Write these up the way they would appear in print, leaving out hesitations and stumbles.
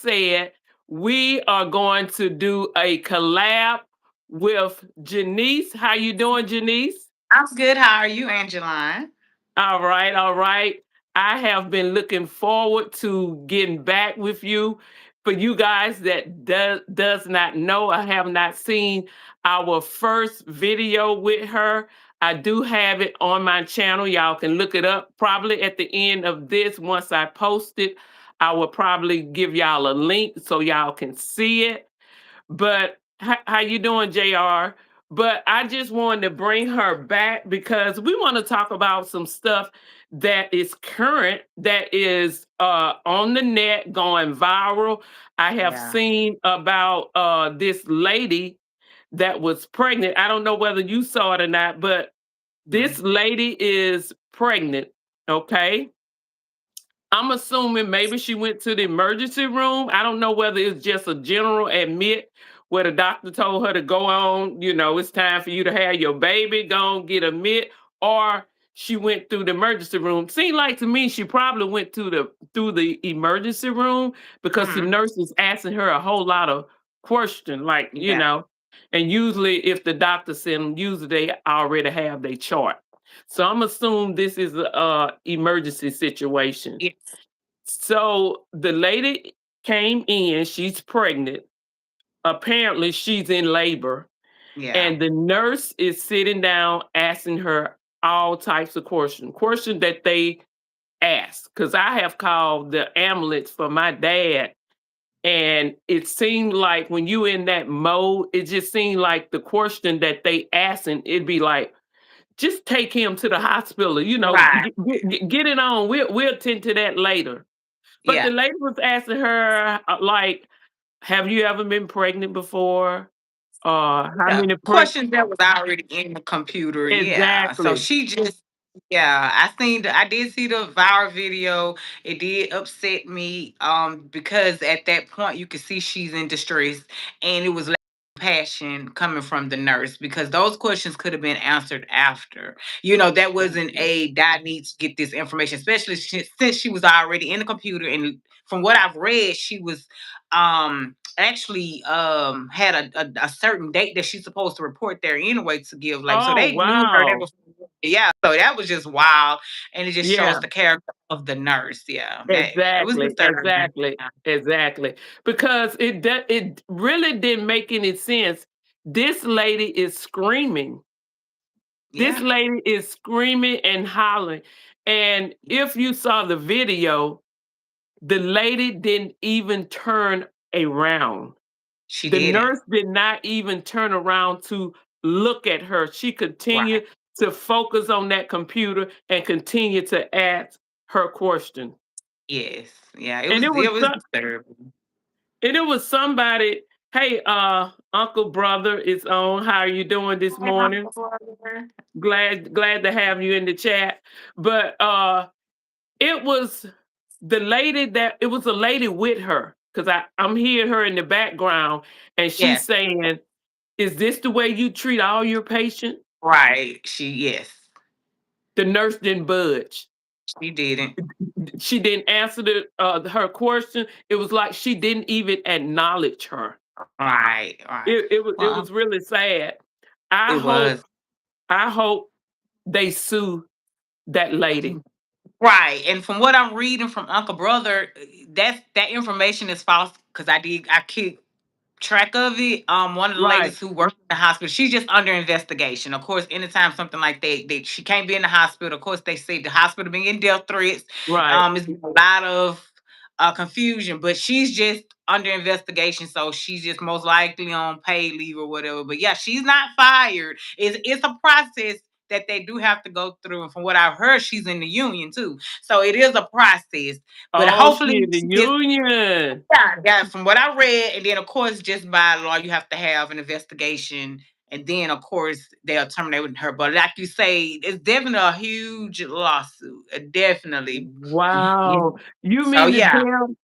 said, we are going to do a collab with Janice. How you doing, Janice? I'm good. How are you, Angeline? All right, all right. I have been looking forward to getting back with you. For you guys that does not know, I have not seen our first video with her. I do have it on my channel. Y'all can look it up probably at the end of this. Once I post it, I will probably give y'all a link so y'all can see it. But how you doing, JR? But I just wanted to bring her back because we want to talk about some stuff that is current, that is on the net, going viral. I have Yeah. seen about this lady that was pregnant. I don't know whether you saw it or not, but this Mhm. lady is pregnant. Okay. I'm assuming maybe she went to the emergency room. I don't know whether it's just a general admit where the doctor told her to go on, it's time for you to have your baby, go on, get admit, or she went through the emergency room. Seemed like to me she probably went through the emergency room because the Mhm. nurse was asking her a whole lot of questions, like, Yeah. and usually if the doctor send them, usually they already have their chart. So I'm assuming this is a emergency situation. Yes. So the lady came in, she's pregnant. Apparently, she's in labor. Yeah. And the nurse is sitting down asking her all types of questions that they ask. Because I have called the ambulance for my dad. And it seemed like when you in that mode, it just seemed like the question that they asking, it'd be like, just take him to the hospital, Right. get it on. We'll attend to that later. But the Yeah. lady was asking her, like, "Have you ever been pregnant before? How Yeah. many Questions that was already in the computer. Yeah. So exactly. she just. Yeah, I did see the viral video. It did upset me because at that point you could see she's in distress, and it was like passion coming from the nurse because those questions could have been answered after. That wasn't Exactly. a that needs to get this information, especially since she was already in the computer. And from what I've read, she was actually had a certain date that she's supposed to report there anyway to give, like, so Oh, they knew her. They wow. was, yeah, so that was just wild. And it just shows Yeah, the character of the nurse. Yeah, it was exactly, disturbing. exactly, Yeah. exactly. Because it really didn't make any sense. This lady is screaming. This Yeah. lady is screaming and hollering. And if you saw the video, the lady didn't even turn around. She The didn't. nurse did not even turn around to look at her. She Right. continued to focus on that computer and continue to ask her question. Yes. Yeah, it And was it was disturbing. it was somebody, hey, Uncle Brother is on. How are you doing this Hey, morning? Uncle Brother. Glad to have you in the chat. But it was it was a lady with her because I'm hearing her in the background and she's Yes. saying, "Is this the way you treat all your patients?" Right. Yes. The nurse didn't budge. She didn't. She didn't answer her question. It was like she didn't even acknowledge her. Right. Right. It was Well, really sad. I it hope was. I hope they sue that lady. Right. And from what I'm reading from Uncle Brother, that information is false because I keep track of it. One of the Right, ladies who worked in the hospital, she's just under investigation. Of course, anytime something like that, she can't be in the hospital. Of course, they say the hospital being death threats. right. It's been a lot of confusion, but she's just under investigation, so she's just most likely on paid leave or whatever. But yeah, she's not fired. It's a process that they do have to go through. And from what I've heard, she's in the union too. So it is a process. But Oh, she hopefully in the she gets. union. Yeah, from what I read, and then of course, just by law, you have to have an investigation, and then of course they'll terminate with her. But like you say, it's definitely a huge lawsuit. Definitely, yeah. Wow. You So mean to yeah, tell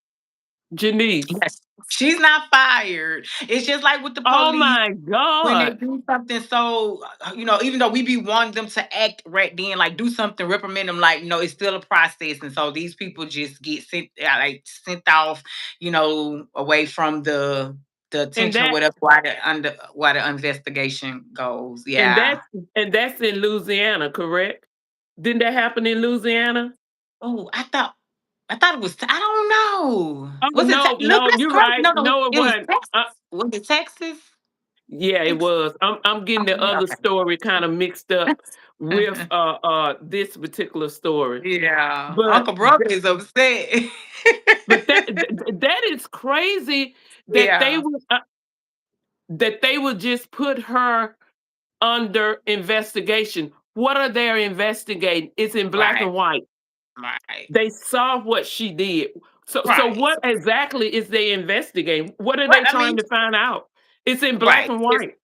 Janice. Yes. She's not fired. It's just like with the Oh police my when they God. do something. So even though we be wanting them to act right then, like do something, reprimand them, like it's still a process. And so these people just get sent off, away from the And attention or that whatever, while the investigation goes. and Yeah. that's and that's in Louisiana, correct? Didn't that happen in Louisiana? Oh, I thought it was. I don't know. Oh Was it? no, Look, no, that's you're crazy. right. No, no, No, it it was wasn't. Texas. Was it Texas? Yeah, it Texas. was. I'm getting the Okay, other story kind of mixed up with okay. this particular story. Yeah, But Uncle Brother is upset. but that is crazy that Yeah, they would just put her under investigation. What are they investigating? It's in black right, and white. right, They saw what she did. So right, what exactly is they investigating? What are right. they I trying mean, to find out? It's in black right, and white.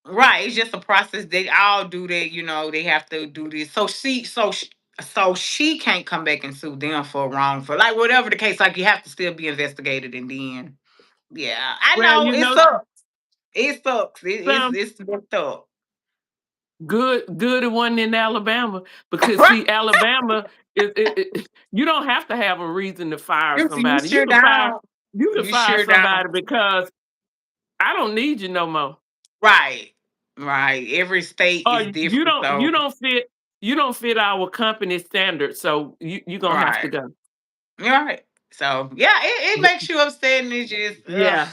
right. It's just a process. They all do that. They have to do this. So she can't come back and sue them for wrongful, like whatever the case. Like you have to still be investigated, and then yeah, I Well, know you it know, sucks. It sucks. some It's messed up. good it wasn't in Alabama because Right. see, Alabama you don't have to have a reason to fire You somebody. sure don't. You can You fire sure don't. somebody because I don't need you no more. Right. Right. Every state Or is different. So you don't fit our company standards, so you're gonna have to right. go. You're right. So yeah, it makes you upset and it's just Yeah.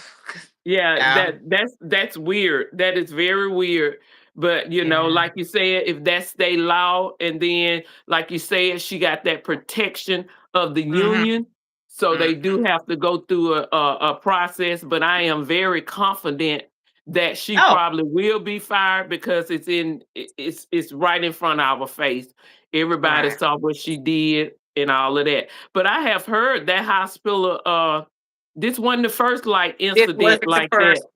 Yeah, yeah. that's weird. That is very weird. But Yeah. like you said, if that's state law, and then like you said, she got that protection of the Mm-hmm. union, so they Mm-hmm. do have to go through a process. But I am very confident that she Oh, probably will be fired because it's right in front of our face. Everybody right. saw what she did and all of that. But I have heard that hospital this wasn't the first, like, This incident wasn't the like that. first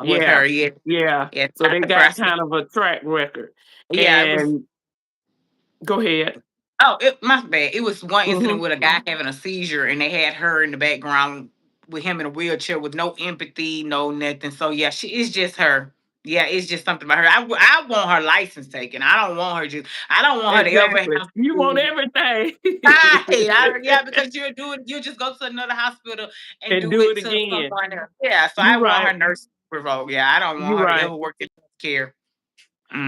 with Yeah, her. Yeah. yeah. Yeah, So not they the got first. kind of a track record. Yeah, it was. And go ahead. Oh, my bad. It was one incident Mhm. with a guy having a seizure, and they had her in the background with him in a wheelchair with no empathy, no nothing. So yeah, she is just her. Yeah, it's just something about her. I want her license taken. I don't want her just. I don't want her to ever Exactly. have You want to. everything. Right. Yeah, because you do it. You just go to another hospital and And do do it it to again. someone else. Yeah. So You I want right. her nurse revoked. Yeah, I don't You want her to right. ever work in care.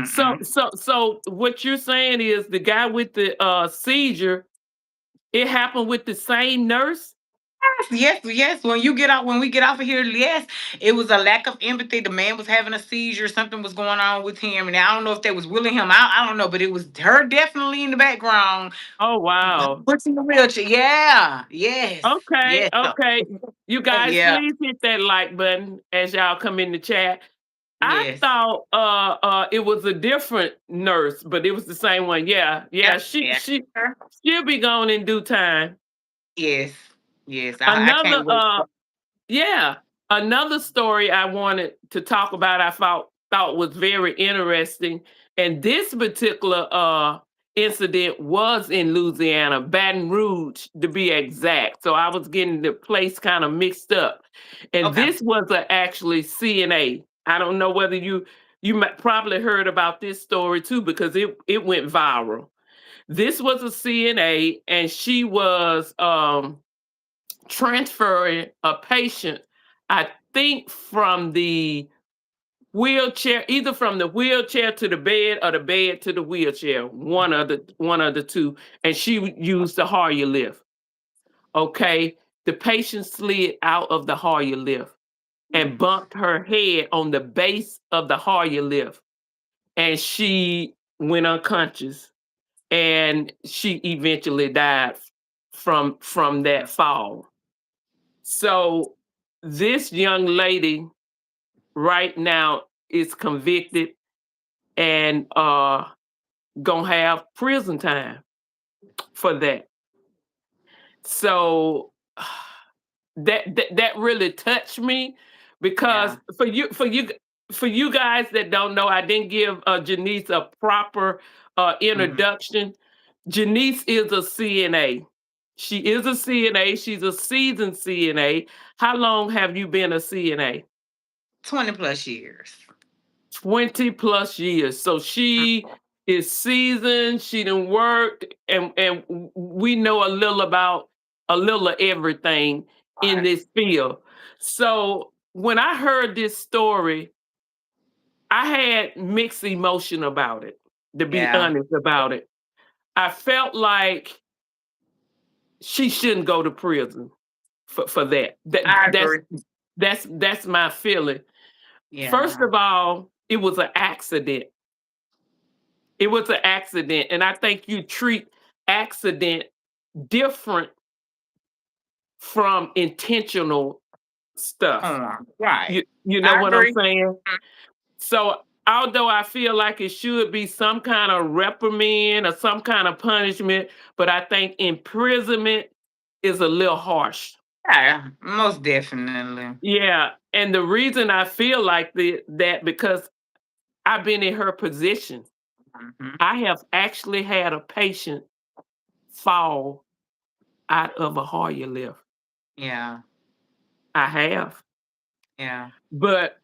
So Mm-mm. so so what you're saying is the guy with the, seizure, it happened with the same nurse? Yes, yes. When we get off of here, yes, it was a lack of empathy. The man was having a seizure. Something was going on with him, and I don't know if they was willing him out. I don't know, but it was her definitely in the background, Oh, wow. pushing the wheelchair. Yeah, yes, Okay, yes, okay. You guys, yeah, please hit that like button as y'all come in the chat. I yes, thought, it was a different nurse, but it was the same one. Yeah, yeah, yeah, yeah. she'll be gone in due time. Yes, yes. I Another, can't wait. yeah, another story I wanted to talk about, I thought was very interesting, and this particular, incident was in Louisiana, Baton Rouge, to be exact, so I was getting the place kinda mixed up, and Okay, this was actually CNA. I don't know whether you might probably heard about this story too because it went viral. This was a CNA, and she was, transferring a patient, I think from the wheelchair, either from the wheelchair to the bed or the bed to the wheelchair, one of the two, and she used the Hoyer lift. Okay, the patient slid out of the Hoyer lift and bumped her head on the base of the Hoyer lift, and she went unconscious, and she eventually died from that fall. So this young lady right now is convicted and gonna have prison time for that. So that really touched me because yeah. for you guys that don't know, I didn't give Janice a proper Mhm. introduction. Janice is a CNA. She is a CNA. She's a seasoned CNA. How long have you been a CNA? 20 plus years. 20 plus years. So she is seasoned, she done worked, and we know a little of everything in Right. this field. So when I heard this story, I had mixed emotion about it, to be Yeah, honest about it. I felt like she shouldn't go to prison for that. I agree. That's my feeling. First Yeah. of all, it was an accident. It was an accident, and I think you treat accident different from intentional stuff. Right. You know I what I'm agree. saying? So although I feel like it should be some kind of reprimand or some kind of punishment, but I think imprisonment is a little harsh. Yeah, most definitely. Yeah, and the reason I feel like that because I've been in her position. Mhm. I have actually had a patient fall out of a Hoyer lift. Yeah, I have. yeah. But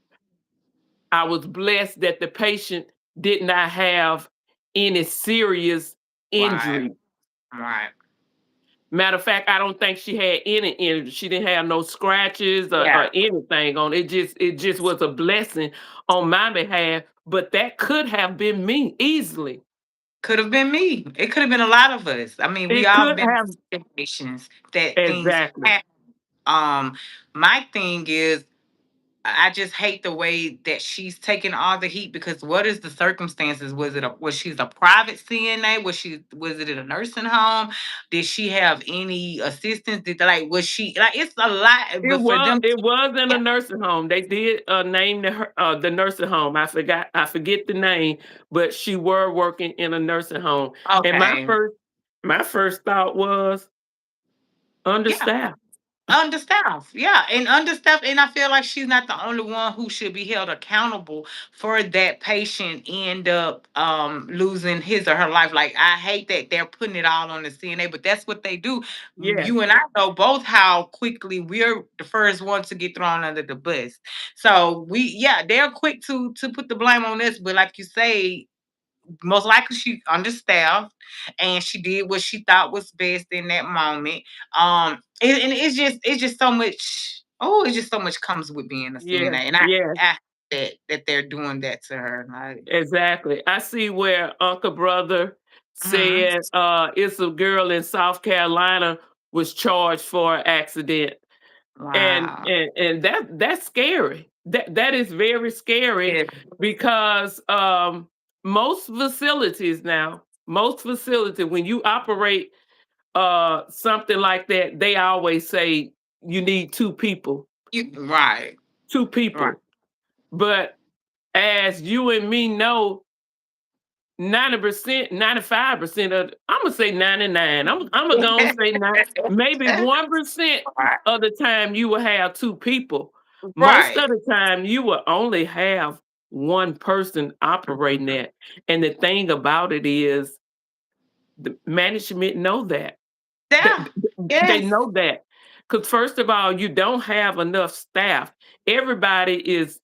I was blessed that the patient did not have any serious Right, injury. right. Matter of fact, I don't think she had any injury. She didn't have no scratches or Yeah, anything on it. It just was a blessing on my behalf. But that could have been me easily. could have been me. It could have been a lot of us. I mean, we It all could been have in situations that things exactly. happen. Um, my thing is I just hate the way that she's taking all the heat because what is the circumstances? Was she's a private CNA? Was it in a nursing home? Did she have any assistance? Was she like it's a lot, It but for was them it was in a yeah, nursing home. They did, name the nursing home. I forget the name, but she were working in a nursing home. And okay. my first thought was Yeah. understaffed. Understaffed, yeah, and understaffed, and I feel like she's not the only one who should be held accountable for that patient end up losing his or her life. Like I hate that they're putting it all on the CNA, but that's what they do. Yes, You and I know both how quickly we're the first ones to get thrown under the bus. So yeah, they're quick to put the blame on us, but like you say, most likely she understaffed and she did what she thought was best in that moment. And it's just so much. Oh, it's just so much comes with being a CNA, yes, and yes, I that they're doing that to her. Like, exactly. I see where Uncle Brother mhm. said, it's a girl in South Carolina was charged for an accident. And Wow. that's scary. That is very scary Yeah. because, most facilities, when you operate, something like that, they always say you need 2 people, Right. 2 Right. people. But as you and me know, 90%, 95% of Imma say 99. Imma go and say maybe 1% Right. of the time you will have 2 people. Most of Right. the time, you will only have 1 person operating Mhm. that, and the thing about it is the management know that. Yeah. They Yes. know that, because first of all, you don't have enough staff. Everybody is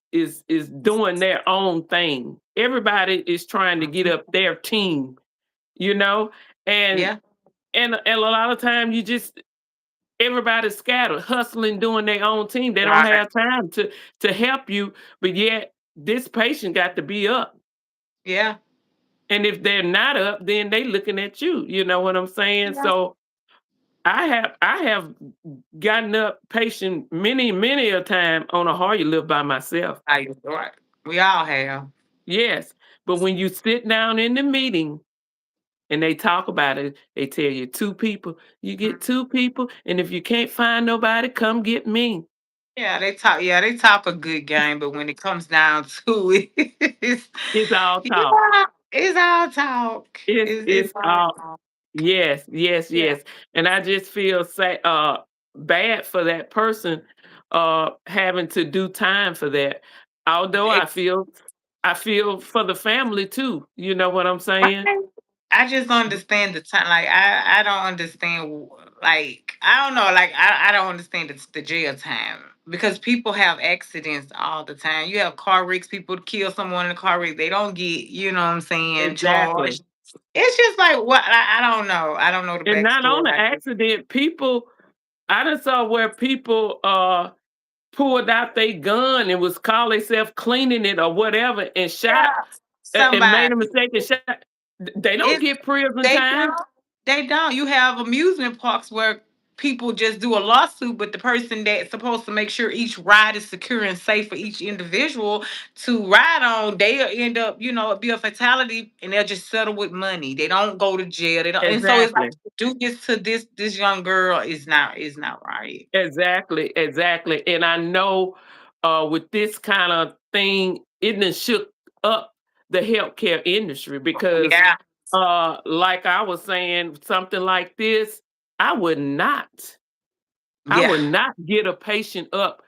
doing their own thing. Everybody is trying to get up Mhm. their team, you know? And Yeah. and a lot of time you just everybody's scattered, hustling, doing their own team. They don't Right. have time to help you, but yet this patient got to be up. Yeah. And if they're not up, then they looking at you. You know what I'm saying? Yeah. So I have gotten up patient many a time on a hard live by myself. Right. We all have. Yes. But when you sit down in the meeting and they talk about it, they tell you 2 people, you get 2 people, and if you can't find nobody, come get me. Yeah, they talk. Yeah, they talk a good game, but when it comes down to it, it's It's all talk. yeah, it's all talk. It's It's all all talk. yes, yes, Yeah, yes. And I just feel bad for that person having to do time for that. Although it's I feel for the family too. You know what I'm saying? right. I just don't understand the time. Like I don't understand. Like I don't know. Like I don't understand the jail time because people have accidents all the time. You have car wrecks. People kill someone in a car wreck. They don't get. You know what I'm saying? Exactly. Charged. It's just like what I don't know. I don't know the And not backstory. on the Like accident, people I done saw where people pulled out their gun and was call themselves cleaning it or whatever and shot yeah, and made a somebody. mistake and shot. They don't It's get prison they time. don't. They don't. You have amusement parks where people just do a lawsuit, but the person that's supposed to make sure each ride is secure and safe for each individual to ride on, they'll end up, it'll be a fatality and they'll just settle with money. They don't go to jail. They don't, and so it's like Exactly. to do this to this young girl is not right. Exactly, exactly. And I know with this kind of thing, it done shook up the healthcare industry because Yeah. like I was saying, something like this, I would not, I Yeah. would not get a patient up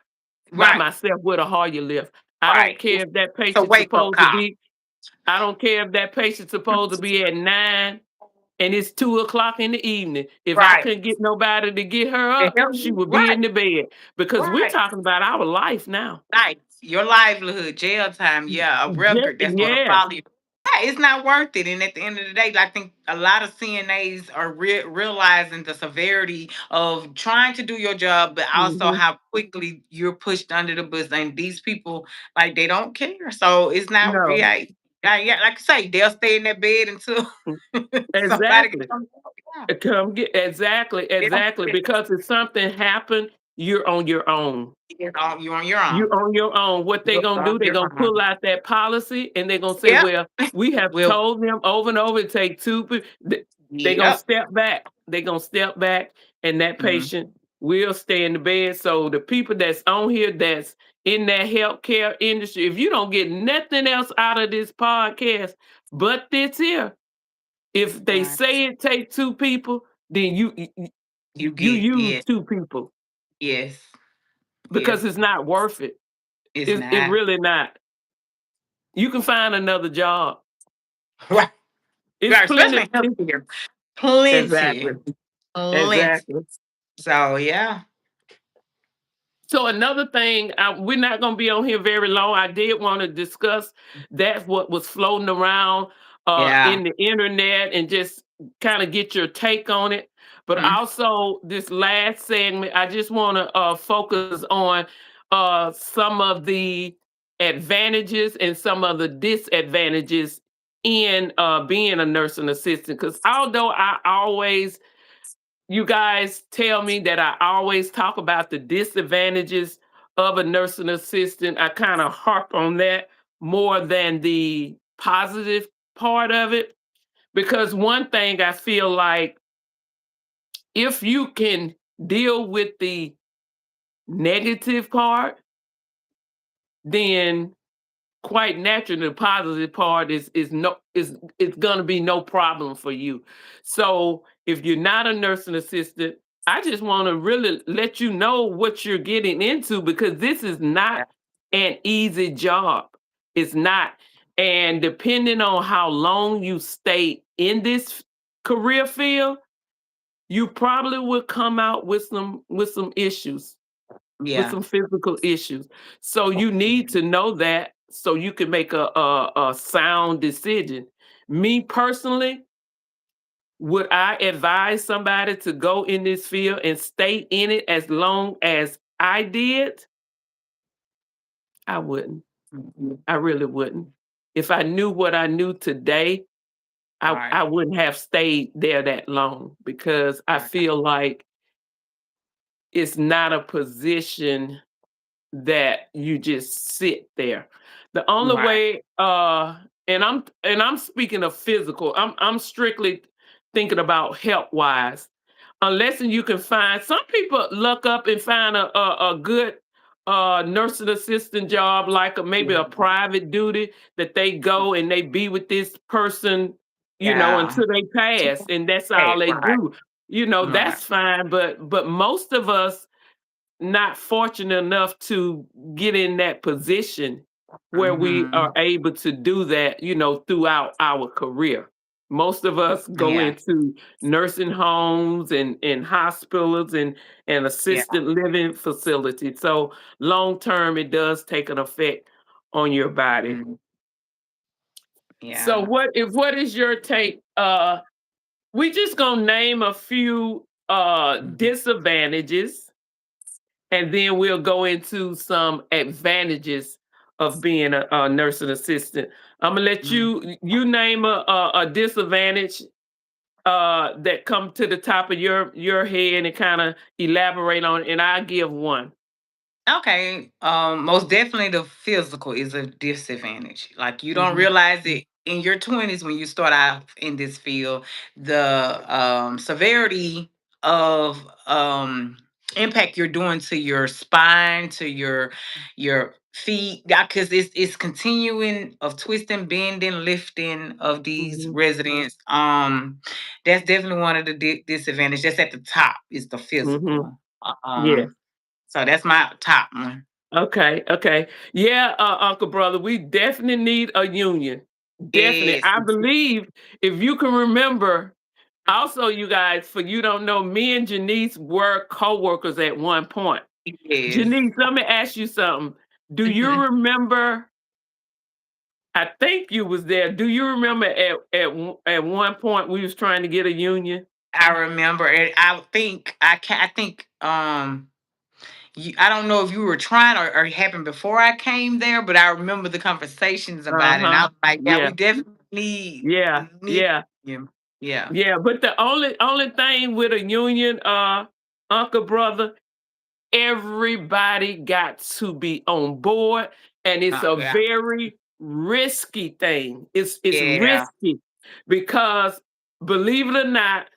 by Right. myself with a Hoyer lift. I don't Right. care if that It's a patient's wake up supposed to call. be, I don't care if that patient's supposed to be at 9 and it's 2 o'clock in the evening. If I Right. couldn't get nobody to get her The up, hell she would be right. in the bed because we're Right. talking about our life now. Nice. Your livelihood, jail time, yeah, a record that's gonna Yes. follow you. Yeah, it's not worth it. And at the end of the day, I think a lot of CNAs are realizing the severity of trying to do your job, but also Mhm. how quickly you're pushed under the bus. And these people, like, they don't care. So it's not, No. yeah, yeah, like I say, they'll stay in that bed until Mm. somebody can Exactly. come. Yeah, Come get exactly, they don't exactly. care. Because if something happened, you're on your own. You're on your own. You on your own. What they You're gonna do, on they your gonna own. pull out that policy and they gonna say, Yep. "Well, we have Well, told them over and over to take 2 they gonna yep. step back. They gonna step back and that Mhm. patient will stay in the bed." So the people that's on here that's in that healthcare industry, if you don't get nothing else out of this podcast but this here, if they Right. say it take 2 people, then You you get use yeah. 2 people Yes. Yeah. because it's not worth it. It's It not. really not. You can find another job. Right. It's Right. Especially plenty. in It's, healthcare. Plenty. exactly. Plenty. Exactly. So yeah. So another thing, we're not going to be on here very long. I did want to discuss that's what was floating around Yeah. in the internet and just kind of get your take on it. But Mhm. also this last segment, I just want to focus on some of the advantages and some of the disadvantages in being a nursing assistant. Because although I always you guys tell me that I always talk about the disadvantages of a nursing assistant. I kind of harp on that more than the positive part of it. Because one thing I feel like if you can deal with the negative part, then quite naturally the positive part is no is it's gonna be no problem for you. So if you're not a nursing assistant, I just want to really let you know what you're getting into because this is not Yeah. an easy job. It's not. And depending on how long you stay in this career field, you probably will come out with some issues with Yeah. some physical issues. So you need to know that so you can make a sound decision. Me personally, would I advise somebody to go in this field and stay in it as long as I did? I wouldn't. Mhm. I really wouldn't. If I knew what I knew today, Right. I wouldn't have stayed there that long because I Right. feel like it's not a position that you just sit there. The only Right. way, and I'm speaking of physical. I'm strictly thinking about health wise. Unless you can find some people luck up and find a good nursing assistant job, like maybe a Yeah. private duty that they go and they be with this person, Yeah. until they pass, and that's all Hey, they right. do. Right. That's fine, but most of us not fortunate enough to get in that position where we are Mhm. able to do that, throughout our career. Most of us go Yeah. into nursing homes and hospitals and Yeah. assisted living facilities. So long term, it does take an effect on your body. Mm, So yeah. what is your take? We just gonna name a few Mhm. disadvantages, and then we'll go into some advantages of being a nursing assistant. I'm gonna let Mm. you name a disadvantage that come to the top of your head and kind of elaborate on it, and I give one. Okay. Most definitely the physical is a disadvantage. Like you don't Mhm, realize it in your 20s when you start out in this field, the severity of impact you're doing to your spine, to your feet, because it's continuing of twisting, bending, lifting of these mhm, residents. That's definitely one of the disadvantages. That's at the top is the mhm. physical. Yes. So that's my top one. Okay. Okay. Yeah, Uncle Brother, we definitely need a union. Definitely. Yes. I believe if you can remember. Mhm. Also, you guys, for you don't know, me and Janice were co-workers at one point. Yes. Janice, let me ask you something. Do you Mhm. remember? I think you was there. Do you remember at one point we was trying to get a union? I remember it. I think I can. I think I don't know if you were trying or it happened before I came there, but I remember the conversations about it, and I Uh-huh. was like, yeah, we Yeah. definitely need Yeah. need Yeah. you. Yeah. Yeah. But the only thing with a union, Uncle Brother, everybody got to be on board, and it's a Yeah. very risky thing. It's Yeah. risky because, believe it or not,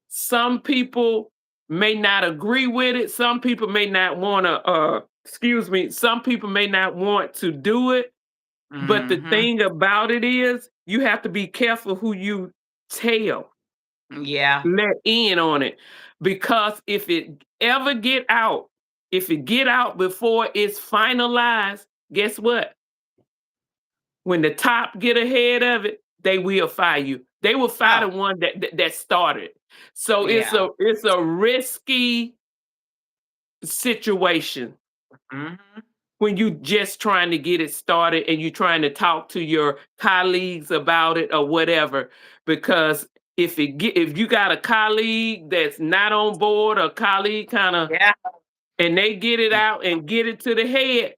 some people may not agree with it. Some people may not want to. Excuse me. Some people may not want to do it. But the Hmm. thing about it is, you have to be careful who you tell, Yeah. let in on it, because if it ever get out, if it get out before it's finalized, guess what? When the top get ahead of it, they will fire you. They will fire Oh. the one that started. So Yeah. it's a risky situation Hmm. when you just trying to get it started and you trying to talk to your colleagues about it or whatever, because if you got a colleague that's not on board, a colleague kind of, Yeah. and they get it out and get it to the head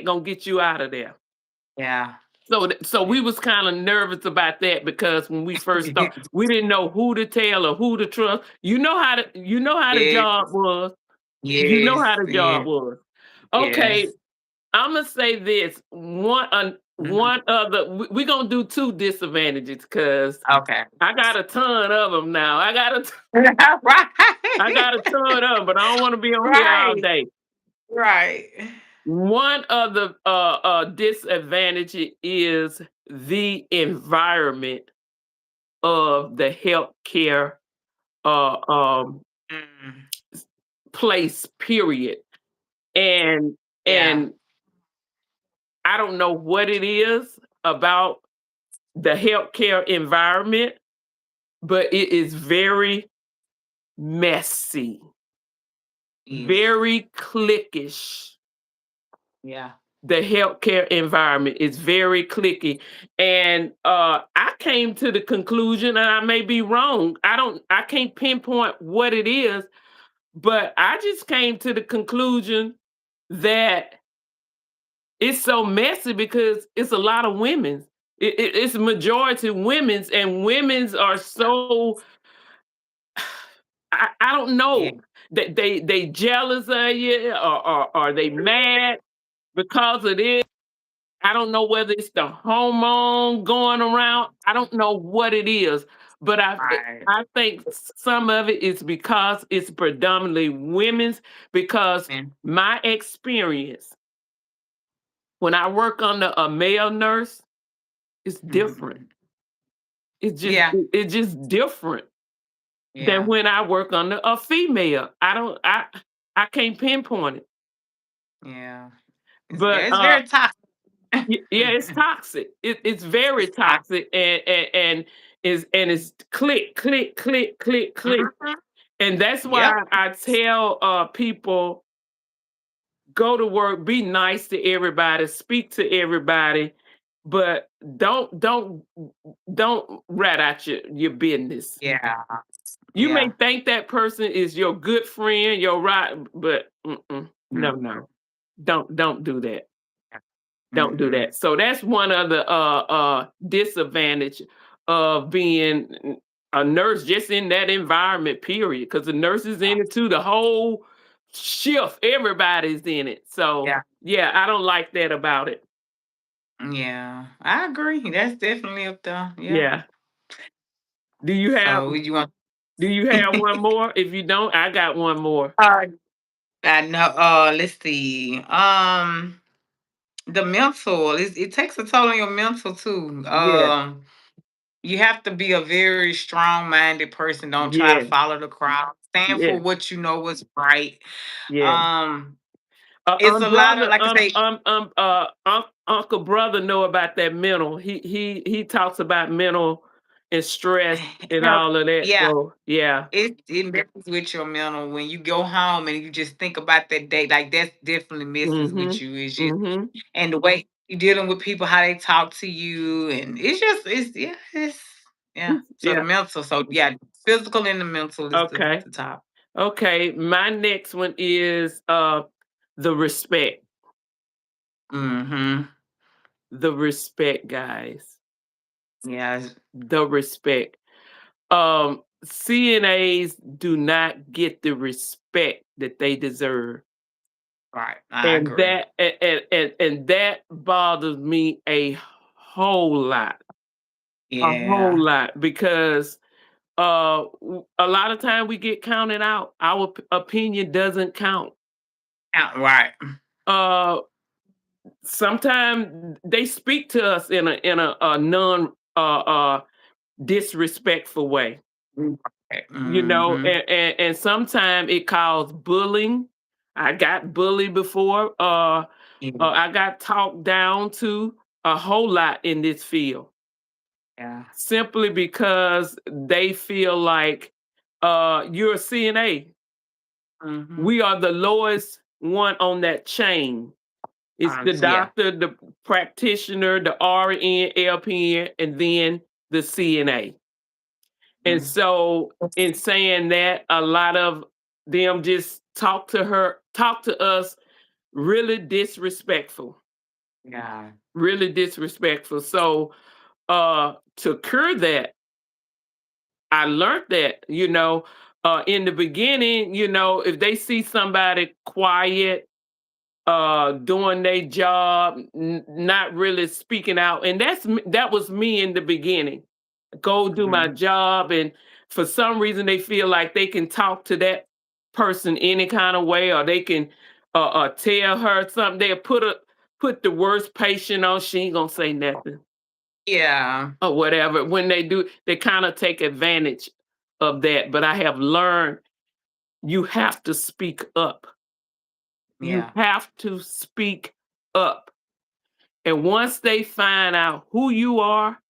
gonna get you out of there. Yeah. So we was kind of nervous about that because when we first started, we didn't know who to tell or who to trust. You know how the Yes. job was. You know Yes. how the job Yes. was. Okay, Yes. Imma say this, Mhm. one other we gonna do 2 disadvantages because Okay. I got a ton of them now. I Right. got a ton of 'em, but I don't wanna be on here all Right. day. Right. One of the, disadvantage is the environment of the healthcare, uh, Mm. place, period, and Yeah. and I don't know what it is about the healthcare environment, but it is very messy, Yes. very cliquish. Yeah. The healthcare environment is very clicky. And I came to the conclusion, and I may be wrong. I can't pinpoint what it is, but I just came to the conclusion that it's so messy because it's a lot of women. It's majority women's, and women's are Yeah. so I don't Yeah. know that they jealous of you or are they mad because of this. I don't know whether it's the hormone going around. I don't know what it is, but Right. I think some of it is because it's predominantly women's. Because Man. my experience when I work under a male nurse, it's different. Mhm. Yeah. It's just different than Yeah. when I work under a female. I can't pinpoint it. Yeah. It's But very toxic. Yeah, it's toxic. It's very It's toxic. toxic, and it's click, click, click, click, click. Mhm. And that's Yep. why I tell people, go to work, be nice to everybody, speak to everybody, but don't rat out your business. Yeah. You may Yeah. think that person is your good friend, your right, but no, Mm. no, don't do that. Don't do Mhm. that. So that's one of the disadvantage of being a nurse just in that environment, period. Because the nurse is in it too, the whole shift, everybody's in it. So Yeah. yeah, I don't like that about it. Yeah. I agree. That's definitely up there. Yeah. Yeah. Do you have So you want do you have one more? If you don't, I got one more. uh, I know let's see. The mental, it takes a toll on your mental too. Yeah, You have to be a very strong-minded person. Don't try to yeah, follow the crowd. Stand yeah, for what you know is right. yeah. Um, it's a lot of Brother, like I say, Uncle brother know about that mental. He talks about mental and stress and help. all of that. Yeah, So yeah. it messes with your mental when you go home and you just think about that day. Like that definitely messes with Mhm. you. It's just Mhm. and the way you dealing with people, how they talk to you, and it's just it's yeah. So the Yeah. mental, so yeah, physical and the mental is Okay. the top. Okay. My next one is the respect. Mm-hmm. The respect, guys. Yeah, The respect. CNAs do not get the respect that they deserve. right. I And agree. and that bothers me a whole Yeah. lot, because a lot of time we get counted out. Our opinion doesn't count. Right. Uh, Sometimes they speak to us in a non disrespectful way, Mm-hmm. and sometimes it causes bullying. I got bullied before. I got talked down to a whole lot in this field, Yeah. simply because they feel like you're a CNA. Mm-hmm. We are the lowest one on that chain. It's the Yeah. doctor, the practitioner, the RN, LPN, and then the CNA. And Mm. so, in saying that, a lot of them just talk to us really disrespectful, Yeah. really disrespectful. So, to cure that, I learned that, in the beginning, if they see somebody quiet, doing their job, not really speaking out, and that was me in the beginning. Go do my Mhm. job, and for some reason they feel like they can talk to that person any kind of way, or they can tell her something. They'll put the worst patient on. She ain't gonna say nothing Yeah. or whatever. When they do, they kind of take advantage of that. But I have learned, you have to speak up. You Yeah. have to speak up. And once they find out who you are,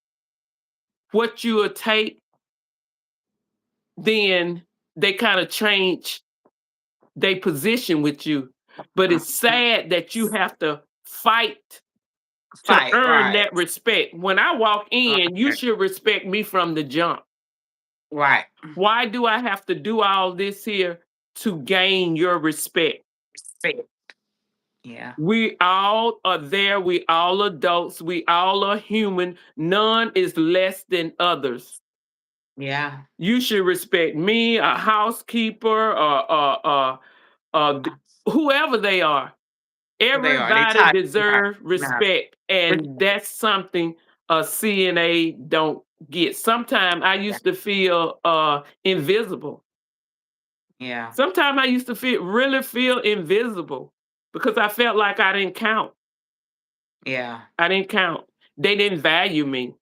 what you will take, then they kind of change their position with you. But it's Mhm. sad that you have to fight to Fight. earn Right. that respect. When I walk in, you Right. should respect me from the jump. Right. Why do I have to do all this here to gain your respect? Respect. Yeah. We all are there. We all adults. We all are human. None is less than others. Yeah. You should respect me, a housekeeper, whoever they are. They are. They Everybody tight. Right. deserves Nah. respect, and that's something a CNA don't get. Sometimes I Yeah. used to feel invisible. Yeah. Sometimes I used to really feel invisible because I felt like I didn't count. Yeah. I didn't count. They didn't value me,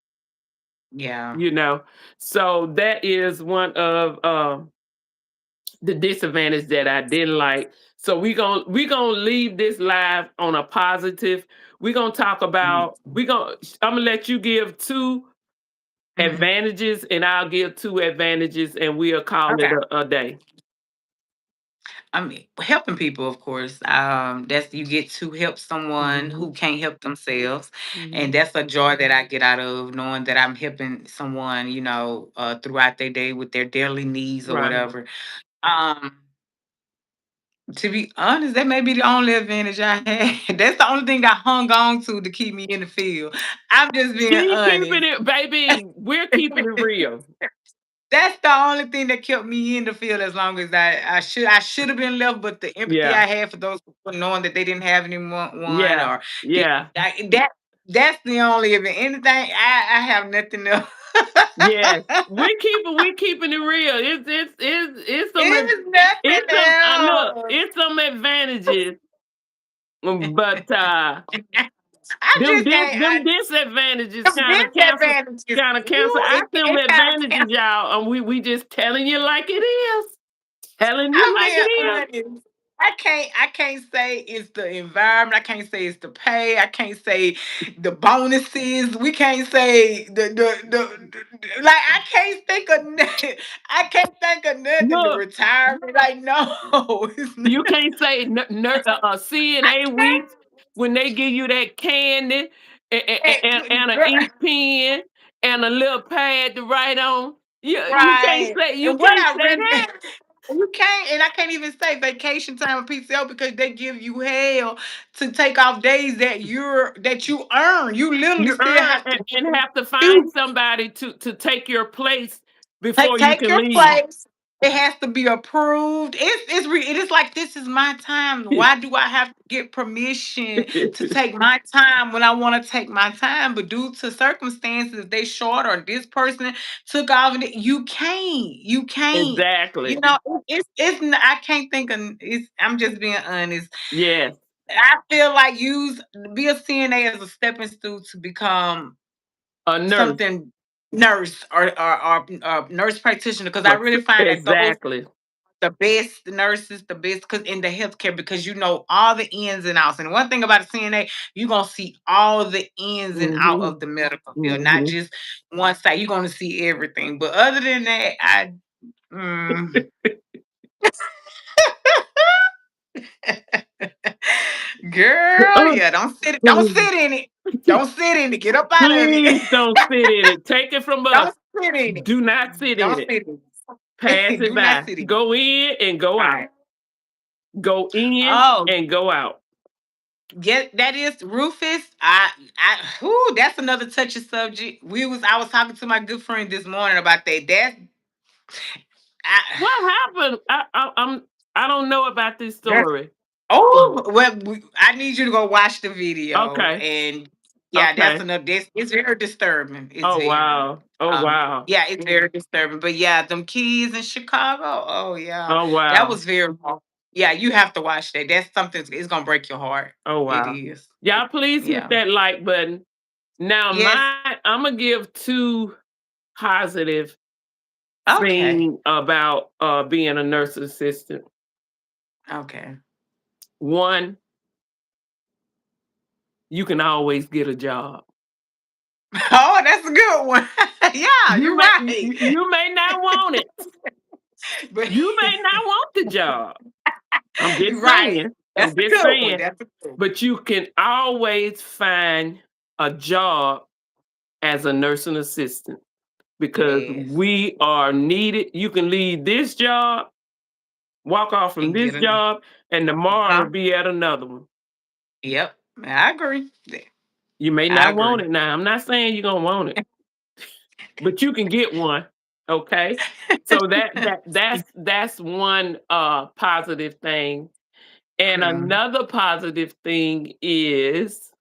Yeah. you know. So that is one of the disadvantage that I didn't like. So we gonna leave this live on a positive. We're gonna talk about I'm gonna let you give two Mhm. advantages and I'll give two advantages and we'll call it Okay. a day. I mean, helping people, of course. That's you get to help someone Mhm, who can't help themselves, and mhm. that's a joy that I get out of knowing that I'm helping someone, throughout their day with their daily needs or Right. whatever. Um, to be honest, that may be the only advantage I had. That's the only thing I hung on to keep me in the field. I'm just being She keeping honest. it, baby. We're keeping it real. That's the only thing that kept me in the field as long as I should have been left, but the empathy Yeah. I had for those people knowing that they didn't have anyone Yeah. or did Yeah. that's the only of it. Anything I have nothing else. Yes. We keeping it real. It's some It's nothing it's some look, else. it's some advantages, but I just can't. them disadvantages Them disadvantages. kind of cancel Ooh, out them it kind advantages, of. y'all. And we just telling you like it is. Telling you I'm like being it is. honest. I can't say it's the environment. I can't say it's the pay. I can't say the bonuses. We can't say like I can't think of nothing. I can't think of nothing. The Look, retirement, like no, it's not. you can't say I CNA can't. weeks when they give you that candy and an Girl, ink pen and a little pad to write on. You can't right. say you And what can't I say really that. you can't, and I can't even say vacation time or PTO because they give you hell to take off days that you earn. You literally You still earn have to and have to find do somebody to take your place take before you take can your leave. place. It has to be approved. It is like this is my time. Why do I have to get permission to take my time when I want to take my time? But due to circumstances, if they short or this person took off, and you can't. You can't. Exactly. I can't think of it's. I'm just being honest. Yes. I feel like use be a CNA as a stepping stool to become A nurse. something nurse or nurse practitioner because I really find that those Exactly. the best nurses, the best because in the healthcare because you know all the ins and outs. And one thing about a CNA, you're gonna see all the ins and out Hmm. of the medical field, not Hmm. just one side. You're gonna see everything. But other than that, mm. Girl, yeah, don't sit in it. Don't sit in it. Get up out of it. Please don't sit in it. Take it from us. Don't sit in it. Do not sit in Don't it. sit in Pass it. it Do not by. sit in it. Go in and go out. Right. Go in Oh, and go out. yeah, that is Rufus. That's another touchy subject. I was talking to my good friend this morning about that. I, What happened? I don't know about this that's story. well, I need you to go watch the video Okay. and yeah, that's Okay. another. It's very disturbing. It's Oh very, wow. Oh wow. yeah, it's very disturbing. But yeah, them kids in Chicago. Oh yeah, Oh that wow. was very. Yeah, you have to watch that. That's something. It's gonna break your heart. Oh It wow. is. Y'all please hit Yeah. that like button. Now Yes. I'm gonna give two positive Okay. thing about being a nurse assistant. Okay. One, you can always get a job. Oh, that's a good one. Yeah, you're right. You may not want it. But You may not want the job. I'm you're just right. saying. I'm That's a just good one. saying. That's a good one. But you can always find a job as a nursing assistant because Yes. we are needed. You can leave this job, walk off from And this get a job, and tomorrow huh? be at another one. Yep. I agree. You may I not want agree. it now. I'm not saying you're gonna want it, but you can get one. Okay. So that's one positive thing. And Mhm. another positive thing is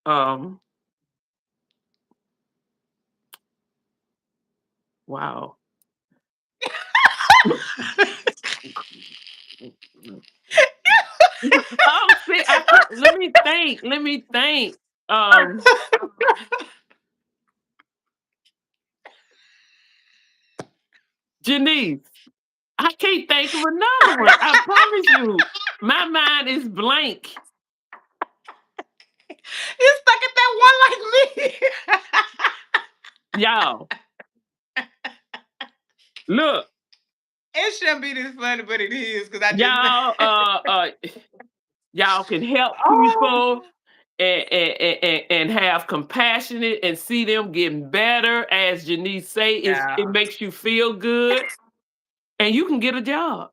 um wow. Oh, see, let me think. Let me think. Um, Janice, I can't think of another one. I promise you. My mind is blank. You stuck at that one like me. Y'all, look, It shouldn't be this funny, but it is because I just. y'all, y'all can help Oh, people and have compassionate and see them getting better. As Janice say, it yeah, makes you feel good, and you can get a job.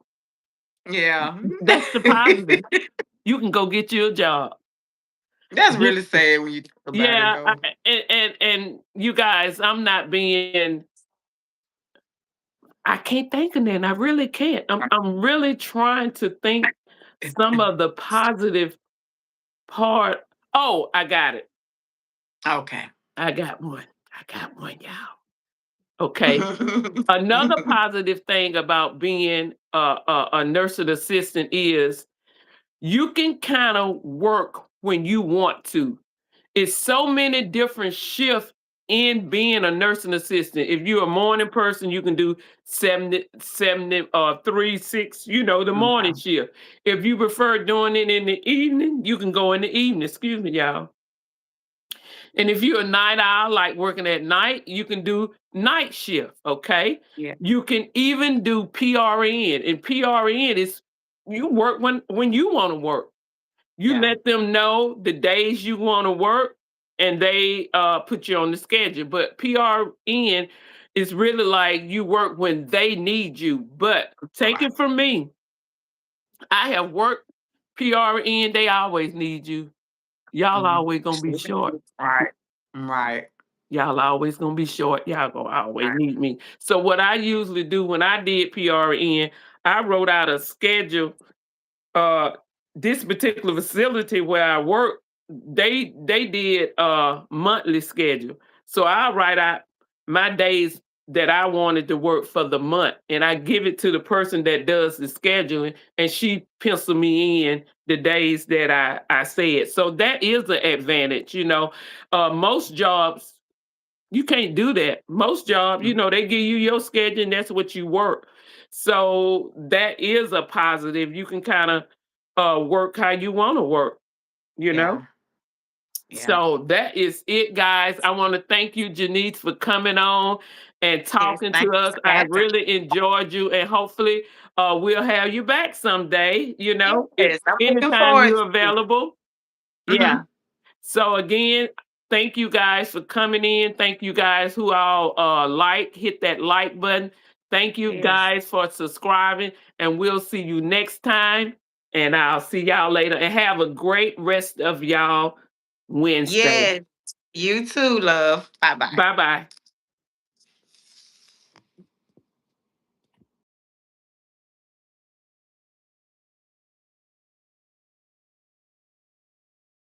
yeah. That's the positive. You can go get you a job. That's Get, really sad when you talk about it, yeah, though. and you guys, I'm not being. I can't think of that. I really can't. I'm really trying to think some of the positive part. Oh, I got it. Okay. I got one. I got one, y'all. Okay. Another positive thing about being a nursing assistant is you can kind of work when you want to. It's so many different shifts in being a nursing assistant. If you're a morning person, you can do 3, 6, the morning Okay. shift. If you prefer doing it in the evening, you can go in the evening. Excuse me, y'all. And if you're a night owl, like working at night, you can do night shift, okay? Yeah. You can even do PRN, and PRN is you work when you want to work. You Yeah. let them know the days you want to work, and they put you on the schedule. But PRN is really like you work when they need you. But take Right. it from me, I have worked PRN. They always need you. Y'all Mhm. always gonna be short. Right. Right. Y'all always gonna be short. Y'all gonna always Right. need me. So what I usually do when I did PRN, I wrote out a schedule. This particular facility where I work, they did a monthly schedule. So I write out my days that I wanted to work for the month, and I give it to the person that does the scheduling, and she pencil me in the days that I said. So that is an advantage. Most jobs you can't do that. Most jobs, Mm. they give you your schedule and that's what you work. So that is a positive. You can kind of work how you want to work, you know? Yeah. Yeah. So that is it, guys. I want to thank you, Janice, for coming on and Yes. talking Thank to you us. for I having really enjoyed you, and hopefully, we'll have you back someday. me. If Yes. I'm looking anytime forward you're to it. available. Yeah. Mhm. So again, thank you guys for coming in. Thank you guys who all hit that like button. Thank you Yes. guys for subscribing, and we'll see you next time. And I'll see y'all later. And have a great rest of y'all Wednesday. Yes. You too, love. Bye bye. Bye bye.